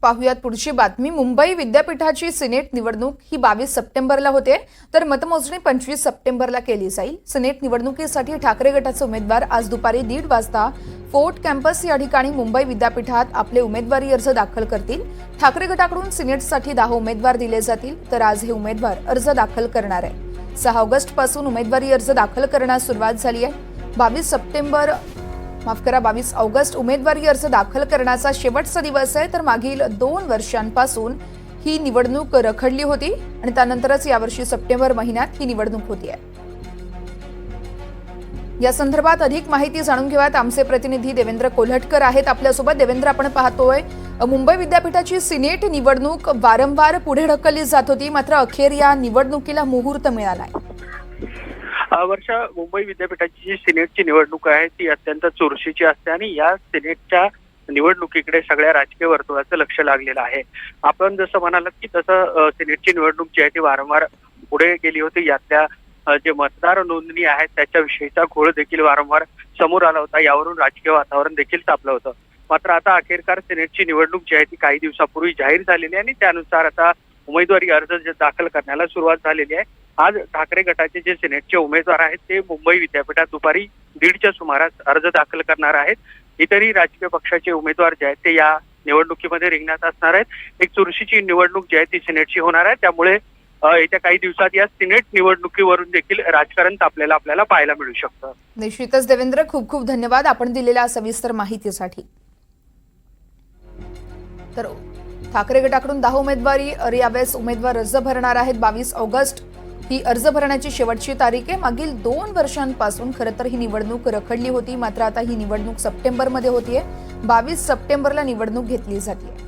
पाहुयात पुढची बातमी। मुंबई विद्यापीठाची सिनेट निवडणूक ही 22 सप्टेंबरला होते, तर मतमोजणी 25 सप्टेंबरला केली जाईल। सिनेट निवडणुकीसाठी ठाकरे गटाचे उमेदवार आज दुपारी 1:30 वाजता फोर्ट कॅम्पस या ठिकाणी मुंबई विद्यापीठात आपले उमेदवारी अर्ज दाखल करतील। ठाकरे गटाकडून सिनेटसाठी 10 उमेदवार दिले जातील, तर आज हे उमेदवार अर्ज दाखल करणार आहे। 6 ऑगस्ट पासून उमेदवारी अर्ज दाखल करण्यास सुरुवात झाली आहे। 22 ऑगस्ट उमेदवारी अर्ज दाखल करण्याचा शेवटचा दिवस आहे, तर मागील 2 वर्षांपासून ही निवडणूक रखडली होती आणि त्यानंतरच यावर्षी सप्टेंबर महिन्यात ही निवडणूक होती आहे। या संदर्भात अधिक माहिती जाणून घेऊयात। आमचे प्रतिनिधी देवेंद्र कोल्हटकर आहेत आपल्यासोबत। देवेंद्र, आपण पाहतोय मुंबई विद्यापीठाची सिनेट निवडणूक वारंवार पुढे ढकलली जात होती, मात्र अखेर या निवडणुकीला मुहूर्त मिळालाय। वर्षा, मुंबई विद्यापीठाची जी सिनेटची निवडणूक आहे ती अत्यंत चुरशीची असते आणि या सिनेटच्या निवडणुकीकडे सगळ्या राजकीय वर्तुळाचं लक्ष लागलेलं आहे। आपण जसं म्हणालात की तसं सिनेटची निवडणूक जी आहे ती वारंवार पुढे गेली होती। यातल्या जे मतदार नोंदणी आहेत त्याच्याविषयीचा घोळ देखील वारंवार समोर आला होता। यावरून राजकीय वातावरण देखील तापलं होतं। मात्र आता अखेरकार सिनेटची निवडणूक जी आहे ती काही दिवसापूर्वी जाहीर झालेली आहे आणि त्यानुसार आता उमेदवारी अर्ज दाखल करण्याला सुरुवात झालेली आहे। आज ठाकरे गटाचे जे सिनेटचे उमेदवार आहेत ते मुंबई विद्यापीठात दुपारी 1:30च्या सुमारास अर्ज दाखल करणार आहेत। इतरही राजकीय पक्षाचे उमेदवार जे आहेत ते या निवडणुकीमध्ये रिंगणात असणार आहेत। एक चुरशीची निवडणूक जी आहे ती सिनेटची होणार आहे, त्यामुळे येत्या काही दिवसात या सिनेट निवडणुकीवरून देखील राजकारण तापलेलं आपल्याला पाहायला मिळू शकतं। निश्चितच देवेंद्र, खूप खूप धन्यवाद आपण दिलेल्या सविस्तर माहितीसाठी। तर ठाकरे गटाकडून 10 उमेदवारी यावेळेस उमेदवार अर्ज भरणार आहेत। 22 ऑगस्ट ही अर्ज भरण्याची शेवटची तारीख आहे। मागील 2 वर्षांपासून खरं तर ही निवडणूक रखडली होती, मात्र आता ही निवडणूक सप्टेंबरमध्ये होतीये। 22 सप्टेंबरला निवडणूक घेतली जाते।